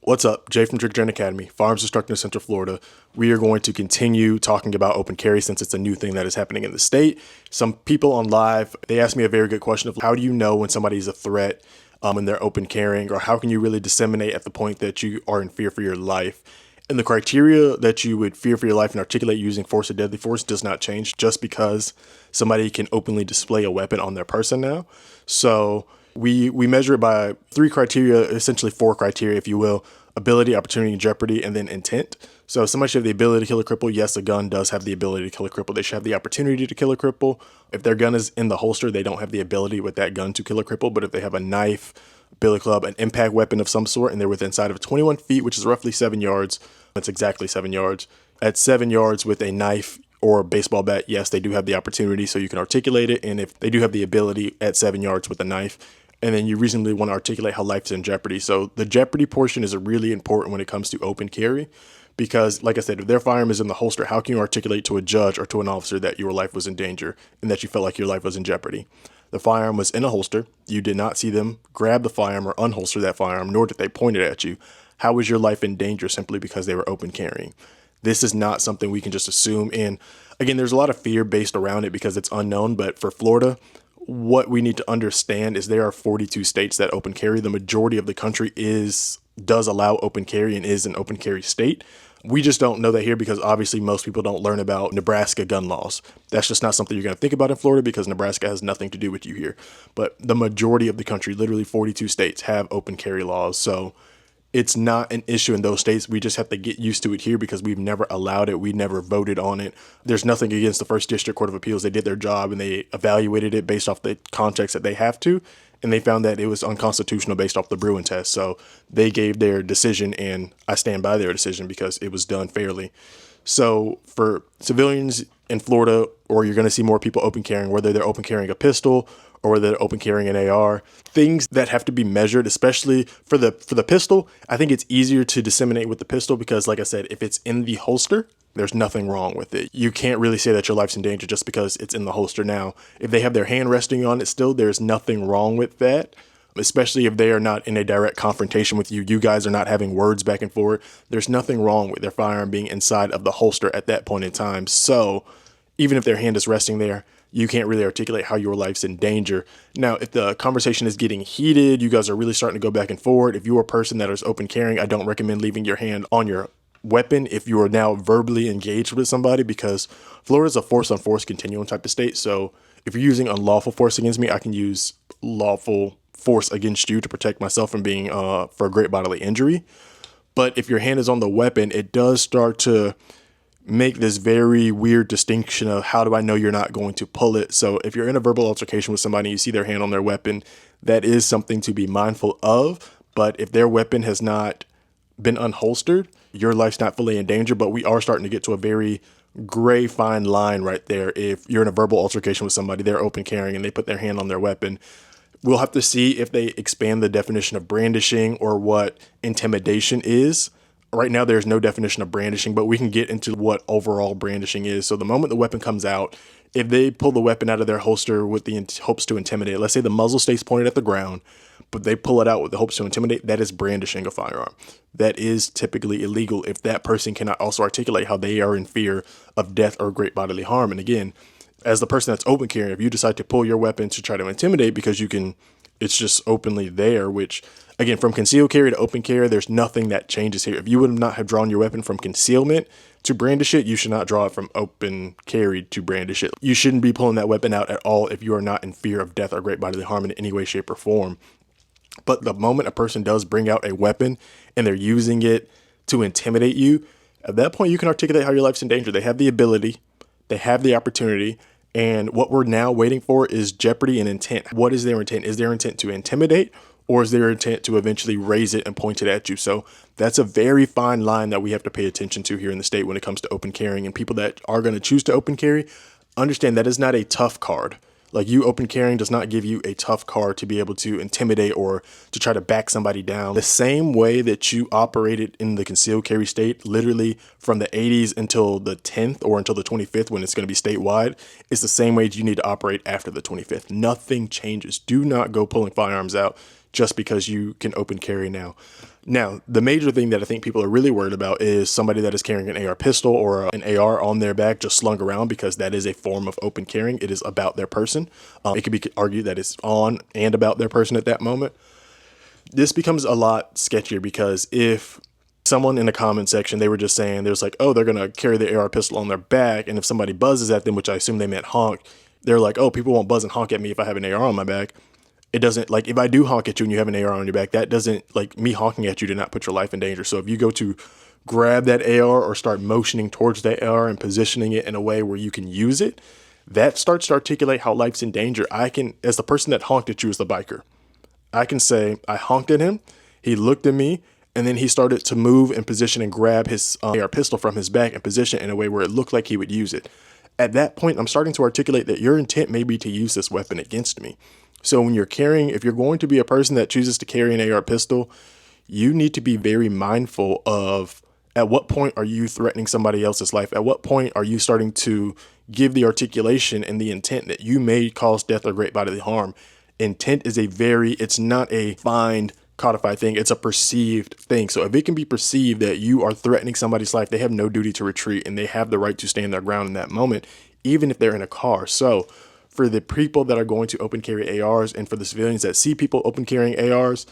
What's up? Jay from Trick Gen Academy, Firearms Instructor in Central Florida. We are going to continue talking about open carry since it's a new thing that is happening in the state. Some people on live, they asked me a very good question of how do you know when somebody is a threat when they're open carrying, or how can you really disseminate at the point that you are in fear for your life? And the criteria that you would fear for your life and articulate using force or deadly force does not change just because somebody can openly display a weapon on their person now. So we measure it by three criteria, essentially four criteria, if you will: ability, opportunity, jeopardy, and then intent. So somebody should have the ability to kill a cripple. Yes, a gun does have the ability to kill a cripple. They should have the opportunity to kill a cripple. If their gun is in the holster, they don't have the ability with that gun to kill a cripple. But if they have a knife, billy club, an impact weapon of some sort, and they're within sight of 21 feet, which is roughly 7 yards, that's exactly 7 yards. At 7 yards with a knife or a baseball bat, yes, they do have the opportunity, so you can articulate it. And if they do have the ability at 7 yards with a knife, and then you reasonably want to articulate how life's in jeopardy. So the jeopardy portion is really important when it comes to open carry, because like I said, if their firearm is in the holster, how can you articulate to a judge or to an officer that your life was in danger and that you felt like your life was in jeopardy? The firearm was in a holster. You did not see them grab the firearm or unholster that firearm, nor did they point it at you. How was your life in danger simply because they were open carrying? This is not something we can just assume. And again, there's a lot of fear based around it because it's unknown. But for Florida, what we need to understand is there are 42 states that open carry. The majority of the country does allow open carry and is an open carry state. We just don't know that here because obviously most people don't learn about Nebraska gun laws. That's just not something you're going to think about in Florida because Nebraska has nothing to do with you here. But the majority of the country, literally 42 states, have open carry laws. So it's not an issue in those states. We just have to get used to it here because we've never allowed it. We never voted on it. There's nothing against the First District Court of Appeals. They did their job and they evaluated it based off the context that they have to. And they found that it was unconstitutional based off the Bruin test. So they gave their decision, and I stand by their decision because it was done fairly. So for civilians in Florida, or you're going to see more people open carrying, whether they're open carrying a pistol or whether they're open carrying an AR, things that have to be measured, especially for the pistol. I think it's easier to disseminate with the pistol because, like I said, if it's in the holster, there's nothing wrong with it. You can't really say that your life's in danger just because it's in the holster. Now, if they have their hand resting on it still, there's nothing wrong with that, especially if they are not in a direct confrontation with you. You guys are not having words back and forth. There's nothing wrong with their firearm being inside of the holster at that point in time. So even if their hand is resting there, you can't really articulate how your life's in danger. Now, if the conversation is getting heated, you guys are really starting to go back and forth. If you're a person that is open carrying, I don't recommend leaving your hand on your weapon if you are now verbally engaged with somebody, because Florida is a force on force continuum type of state. So if you're using unlawful force against me, I can use lawful force against you to protect myself from being for a great bodily injury. But if your hand is on the weapon, it does start to make this very weird distinction of how do I know you're not going to pull it. So if you're in a verbal altercation with somebody and you see their hand on their weapon, that is something to be mindful of. But if their weapon has not been unholstered, your life's not fully in danger. But we are starting to get to a very gray fine line right there. If you're in a verbal altercation with somebody, they're open carrying and they put their hand on their weapon, we'll have to see if they expand the definition of brandishing or what intimidation is. Right now, there's no definition of brandishing, but we can get into what overall brandishing is. So the moment the weapon comes out, if they pull the weapon out of their holster with the hopes to intimidate, let's say the muzzle stays pointed at the ground, but they pull it out with the hopes to intimidate, that is brandishing a firearm. That is typically illegal if that person cannot also articulate how they are in fear of death or great bodily harm. And again, as the person that's open carrying, if you decide to pull your weapon to try to intimidate because you can, it's just openly there, which again, from concealed carry to open carry, there's nothing that changes here. If you would not have drawn your weapon from concealment to brandish it, you should not draw it from open carry to brandish it. You shouldn't be pulling that weapon out at all if you are not in fear of death or great bodily harm in any way, shape, or form. But the moment a person does bring out a weapon and they're using it to intimidate you, at that point, you can articulate how your life's in danger. They have the ability, they have the opportunity. And what we're now waiting for is jeopardy and intent. What is their intent? Is their intent to intimidate, or is their intent to eventually raise it and point it at you? So that's a very fine line that we have to pay attention to here in the state when it comes to open carrying. And people that are going to choose to open carry, understand that is not a tough card. Like, you open carrying does not give you a tough card to be able to intimidate or to try to back somebody down. The same way that you operated in the concealed carry state, literally from the 80s until the 10th or until the 25th when it's going to be statewide, is the same way you need to operate after the 25th. Nothing changes. Do not go pulling firearms out just because you can open carry now. Now, the major thing that I think people are really worried about is somebody that is carrying an AR pistol or an AR on their back just slung around, because that is a form of open carrying. It is about their person. It could be argued that it's on and about their person at that moment. This becomes a lot sketchier, because if someone in the comment section, they were just saying, there's like, oh, they're going to carry the AR pistol on their back, and if somebody buzzes at them, which I assume they meant honk, they're like, oh, people won't buzz and honk at me if I have an AR on my back. It doesn't, like, if I do honk at you and you have an AR on your back, that doesn't, like, me honking at you to not put your life in danger. So if you go to grab that AR or start motioning towards that AR and positioning it in a way where you can use it, that starts to articulate how life's in danger. I can, as the person that honked at you as the biker, I can say I honked at him, he looked at me, and then he started to move and position and grab his AR pistol from his back and position it in a way where it looked like he would use it. At that point, I'm starting to articulate that your intent may be to use this weapon against me. So when you're carrying, if you're going to be a person that chooses to carry an AR pistol, you need to be very mindful of at what point are you threatening somebody else's life? At what point are you starting to give the articulation and the intent that you may cause death or great bodily harm? Intent is it's not a defined, codified thing. It's a perceived thing. So if it can be perceived that you are threatening somebody's life, they have no duty to retreat, and they have the right to stand their ground in that moment, even if they're in a car. So for the people that are going to open carry ARs, and for the civilians that see people open carrying ARs,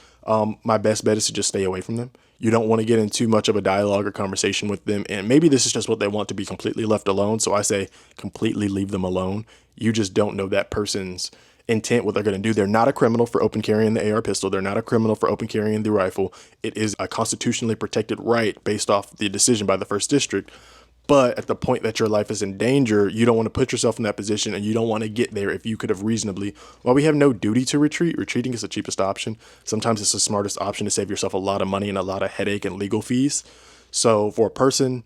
my best bet is to just stay away from them. You don't want to get in too much of a dialogue or conversation with them. And maybe this is just what they want, to be completely left alone. So I say completely leave them alone. You just don't know that person's intent, what they're going to do. They're not a criminal for open carrying the AR pistol. They're not a criminal for open carrying the rifle. It is a constitutionally protected right based off the decision by the first district. But at the point that your life is in danger, you don't want to put yourself in that position, and you don't want to get there if you could have reasonably. While we have no duty to retreat, retreating is the cheapest option. Sometimes it's the smartest option to save yourself a lot of money and a lot of headache and legal fees. So for a person,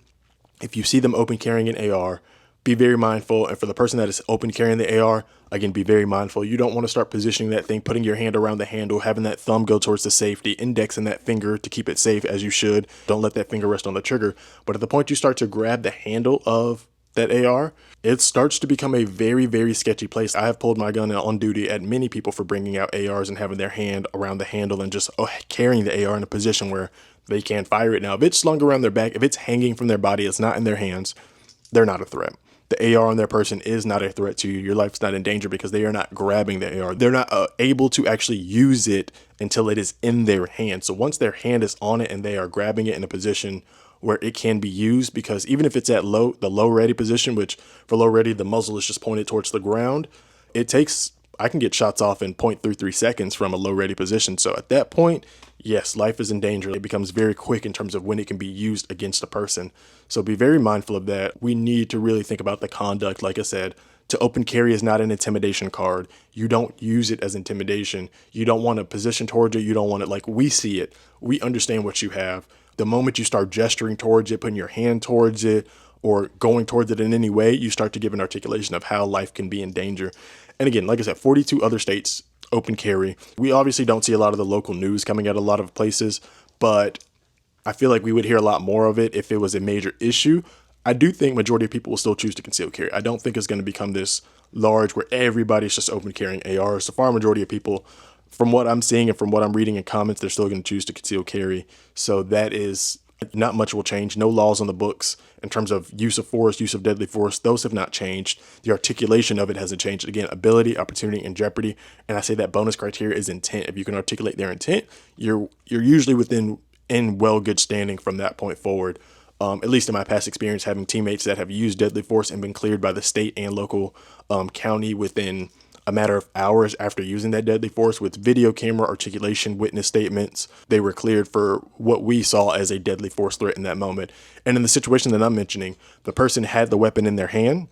if you see them open carrying an AR, be very mindful. And for the person that is open carrying the AR, again, be very mindful. You don't want to start positioning that thing, putting your hand around the handle, having that thumb go towards the safety, indexing that finger to keep it safe, as you should. Don't let that finger rest on the trigger. But at the point you start to grab the handle of that AR, it starts to become a very, very sketchy place. I have pulled my gun on duty at many people for bringing out ARs and having their hand around the handle and just carrying the AR in a position where they can't fire it. Now, if it's slung around their back, if it's hanging from their body, it's not in their hands, they're not a threat. The AR on their person is not a threat to you. Your life's not in danger because they are not grabbing the AR. They're not able to actually use it until it is in their hand. So once their hand is on it and they are grabbing it in a position where it can be used, because even if it's at the low ready position, which for low ready, the muzzle is just pointed towards the ground, I can get shots off in 0.33 seconds from a low ready position. So at that point, yes, life is in danger. It becomes very quick in terms of when it can be used against a person. So be very mindful of that. We need to really think about the conduct. Like I said, to open carry is not an intimidation card. You don't use it as intimidation. You don't want to position towards it. You don't want it like we see it. We understand what you have. The moment you start gesturing towards it, putting your hand towards it, or going towards it in any way, you start to give an articulation of how life can be in danger. And again, like I said, 42 other states open carry. We obviously don't see a lot of the local news coming out of a lot of places, but I feel like we would hear a lot more of it if it was a major issue. I do think majority of people will still choose to conceal carry. I don't think it's going to become this large where everybody's just open carrying ARs. The far majority of people, from what I'm seeing and from what I'm reading in comments, they're still going to choose to conceal carry. So that is not much will change. No laws on the books in terms of use of force, use of deadly force. Those have not changed. The articulation of it hasn't changed. Again, ability, opportunity, and jeopardy. And I say that bonus criteria is intent. If you can articulate their intent, you're usually in good standing from that point forward. At least in my past experience, having teammates that have used deadly force and been cleared by the state and local county within a matter of hours after using that deadly force with video camera articulation, witness statements, they were cleared for what we saw as a deadly force threat in that moment. And in the situation that I'm mentioning, the person had the weapon in their hand,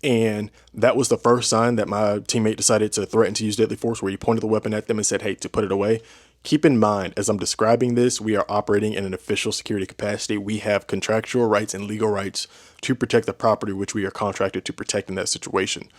and that was the first sign that my teammate decided to threaten to use deadly force, where he pointed the weapon at them and said, hey, to put it away. Keep in mind, as I'm describing this, we are operating in an official security capacity. We have contractual rights and legal rights to protect the property which we are contracted to protect in that situation.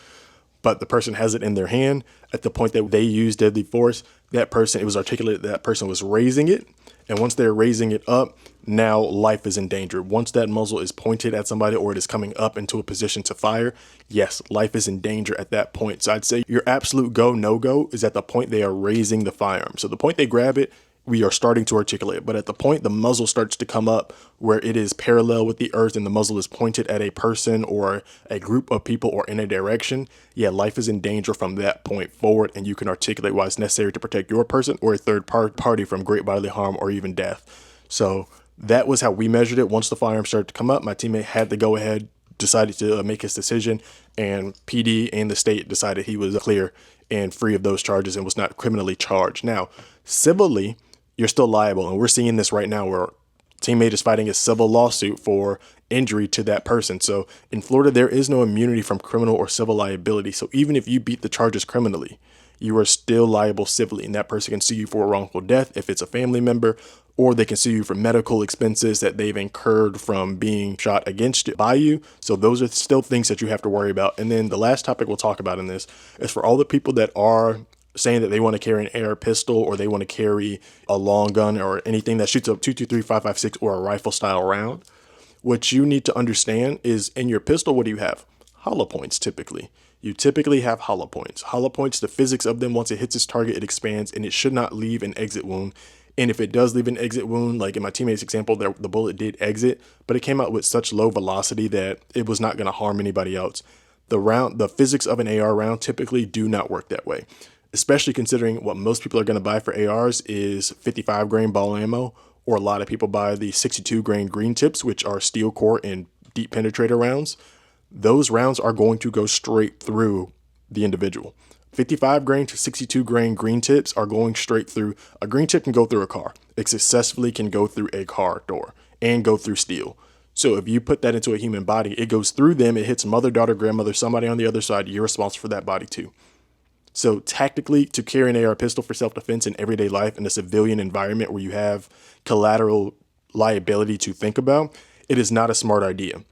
But the person has it in their hand. At the point that they use deadly force, it was articulated that person was raising it, And once they're raising it up, now life is in danger. Once that muzzle is pointed at somebody or it is coming up into a position to fire, yes, life is in danger at that point. So I'd say your absolute go, no go is at the point they are raising the firearm. So the point they grab it, we are starting to articulate it. But at the point the muzzle starts to come up where it is parallel with the earth and the muzzle is pointed at a person or a group of people or in a direction, yeah, life is in danger from that point forward, and you can articulate why it's necessary to protect your person or a third party from great bodily harm or even death. So that was how we measured it. Once the firearm started to come up, my teammate had to go ahead, decided to make his decision, and PD and the state decided he was clear and free of those charges and was not criminally charged. Now, civilly, you're still liable. And we're seeing this right now where teammate is fighting a civil lawsuit for injury to that person. So in Florida, there is no immunity from criminal or civil liability. So even if you beat the charges criminally, you are still liable civilly. And that person can sue you for a wrongful death if it's a family member, or they can sue you for medical expenses that they've incurred from being shot against you by you. So those are still things that you have to worry about. And then the last topic we'll talk about in this is for all the people that are saying that they want to carry an AR pistol or they want to carry a long gun or anything that shoots a 223, 5.56 or a rifle style round. What you need to understand is in your pistol, what do you have? Hollow points typically. You typically have hollow points. Hollow points, the physics of them, once it hits its target, it expands and it should not leave an exit wound. And if it does leave an exit wound, like in my teammate's example, the bullet did exit, but it came out with such low velocity that it was not going to harm anybody else. The physics of an AR round typically do not work that way, especially considering what most people are going to buy for ARs is 55 grain ball ammo, or a lot of people buy the 62 grain green tips, which are steel core and deep penetrator rounds. Those rounds are going to go straight through the individual. 55 grain to 62 grain green tips are going straight through. A green tip can go through a car. It successfully can go through a car door and go through steel. So if you put that into a human body, it goes through them, it hits mother, daughter, grandmother, somebody on the other side, you're responsible for that body too. So tactically, to carry an AR pistol for self-defense in everyday life in a civilian environment where you have collateral liability to think about, it is not a smart idea.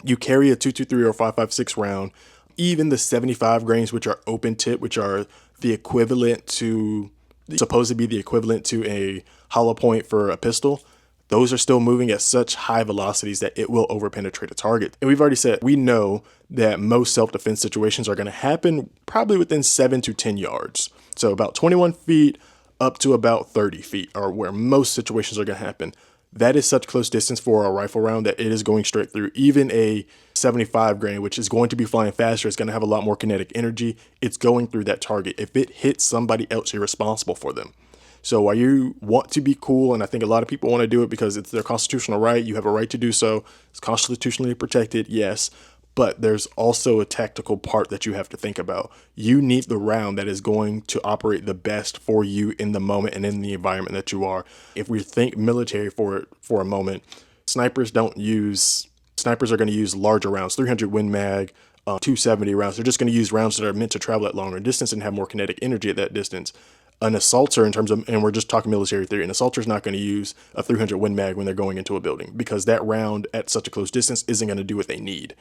You carry a 223 or 5.56 round, even the 75 grains, which are open tip, which are the equivalent to, supposed to be the equivalent to a hollow point for a pistol, those are still moving at such high velocities that it will overpenetrate a target. And we've already said, we know that most self-defense situations are going to happen probably within 7 to 10 yards. So about 21 feet up to about 30 feet are where most situations are going to happen. That is such close distance for a rifle round that it is going straight through. Even a 75 grain, which is going to be flying faster, it's going to have a lot more kinetic energy. It's going through that target. If it hits somebody else, you're responsible for them. So while you want to be cool, and I think a lot of people want to do it because it's their constitutional right, you have a right to do so. It's constitutionally protected, yes. But there's also a tactical part that you have to think about. You need the round that is going to operate the best for you in the moment and in the environment that you are. If we think military for a moment, snipers are going to use larger rounds, 300 Win Mag, 270 rounds. They're just going to use rounds that are meant to travel at longer distance and have more kinetic energy at that distance. An assaulter, in terms of, and we're just talking military theory, an assaulter is not going to use a 300 Win Mag when they're going into a building because that round at such a close distance isn't going to do what they need.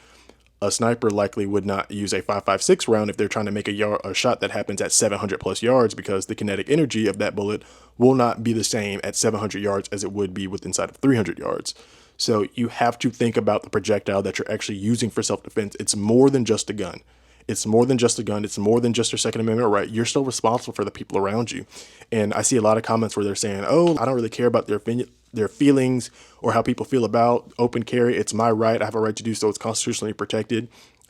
A sniper likely would not use a 5.56 round if they're trying to make a shot that happens at 700 plus yards, because the kinetic energy of that bullet will not be the same at 700 yards as it would be with inside of 300 yards. So you have to think about the projectile that you're actually using for self-defense. It's more than just a gun. It's more than just a gun. It's more than just your Second Amendment right. You're still responsible for the people around you. And I see a lot of comments where they're saying, oh, I don't really care about their feelings or how people feel about open carry. It's my right. I have a right to do so. It's constitutionally protected.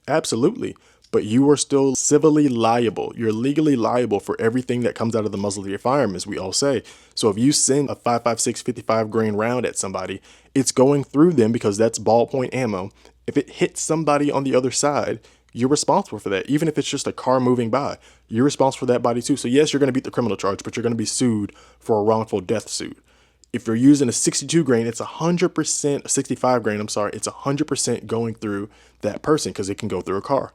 Absolutely. But you are still civilly liable. You're legally liable for everything that comes out of the muzzle of your firearm, as we all say. So if you send a 5.56 55 grain round at somebody, it's going through them because that's ballpoint ammo. If it hits somebody on the other side, you're responsible for that. Even if it's just a car moving by, you're responsible for that body too. So yes, you're going to beat the criminal charge, but you're going to be sued for a wrongful death suit. If you're using a 62 grain, it's 100%, 65 grain, I'm sorry, it's 100% going through that person because it can go through a car.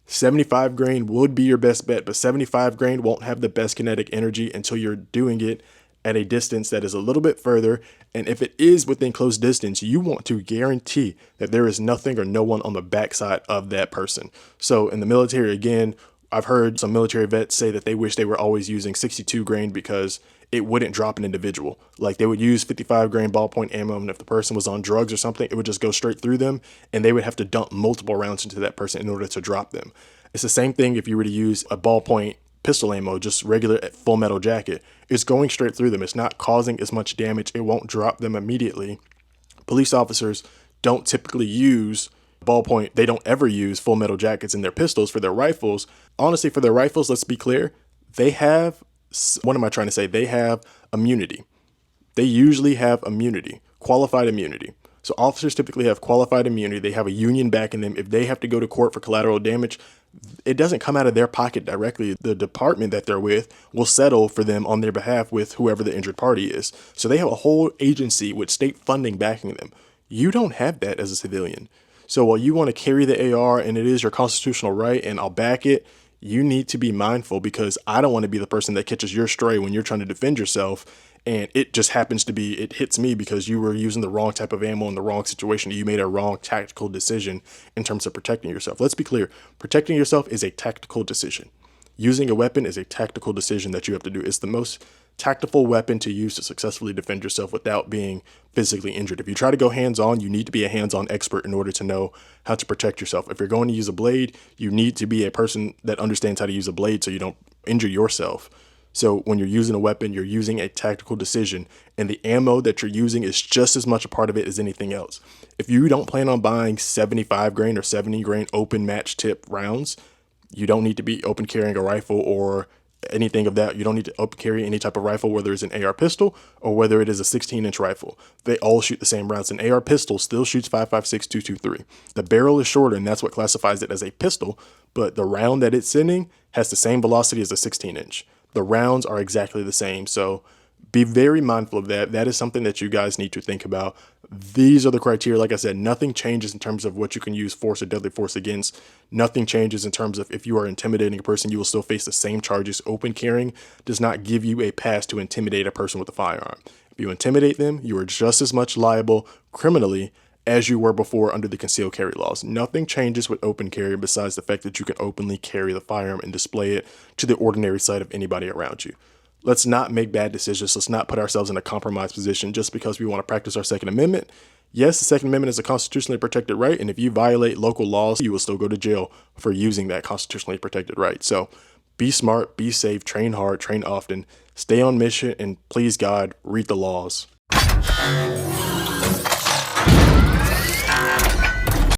75 grain would be your best bet, but 75 grain won't have the best kinetic energy until you're doing it at a distance that is a little bit further. And if it is within close distance, you want to guarantee that there is nothing or no one on the backside of that person. So in the military, again, I've heard some military vets say that they wish they were always using 62 grain because it wouldn't drop an individual. Like they would use 55 grain ballpoint ammo, and if the person was on drugs or something, it would just go straight through them, and they would have to dump multiple rounds into that person in order to drop them. It's the same thing if you were to use a ballpoint pistol ammo, just regular full metal jacket. It's going straight through them. It's not causing as much damage. It won't drop them immediately. Police officers don't typically use ballpoint. They don't ever use full metal jackets in their pistols. For their rifles, honestly, for their rifles, let's be clear, they have, what am I trying to say? They have immunity. They usually have immunity, qualified immunity. So officers typically have qualified immunity. They have a union backing them. If they have to go to court for collateral damage, it doesn't come out of their pocket directly. The department that they're with will settle for them on their behalf with whoever the injured party is. So they have a whole agency with state funding backing them. You don't have that as a civilian. So while you want to carry the AR and it is your constitutional right and I'll back it, you need to be mindful, because I don't want to be the person that catches your stray when you're trying to defend yourself. And it just happens to be, it hits me because you were using the wrong type of ammo in the wrong situation. You made a wrong tactical decision in terms of protecting yourself. Let's be clear. Protecting yourself is a tactical decision. Using a weapon is a tactical decision that you have to do. It's the most tactical weapon to use to successfully defend yourself without being physically injured. If you try to go hands-on, you need to be a hands-on expert in order to know how to protect yourself. If you're going to use a blade, you need to be a person that understands how to use a blade so you don't injure yourself. So when you're using a weapon, you're using a tactical decision, and the ammo that you're using is just as much a part of it as anything else. If you don't plan on buying 75 grain or 70 grain open match tip rounds, you don't need to be open carrying a rifle or anything of that. You don't need to open carry any type of rifle, whether it's an AR pistol or whether it is a 16-inch rifle. They all shoot the same rounds. An AR pistol still shoots 5.56 .223. The barrel is shorter, and that's what classifies it as a pistol, but the round that it's sending has the same velocity as a 16-inch. The rounds are exactly the same. So be very mindful of that. That is something that you guys need to think about. These are the criteria. Like I said, nothing changes in terms of what you can use force or deadly force against. Nothing changes in terms of if you are intimidating a person, you will still face the same charges. Open carrying does not give you a pass to intimidate a person with a firearm. If you intimidate them, you are just as much liable criminally as you were before under the concealed carry laws. Nothing changes with open carry besides the fact that you can openly carry the firearm and display it to the ordinary sight of anybody around you. Let's not make bad decisions. Let's not put ourselves in a compromised position just because we want to practice our Second Amendment. Yes, the Second Amendment is a constitutionally protected right, and if you violate local laws, you will still go to jail for using that constitutionally protected right. So be smart, be safe, train hard, train often, stay on mission, and please God, read the laws.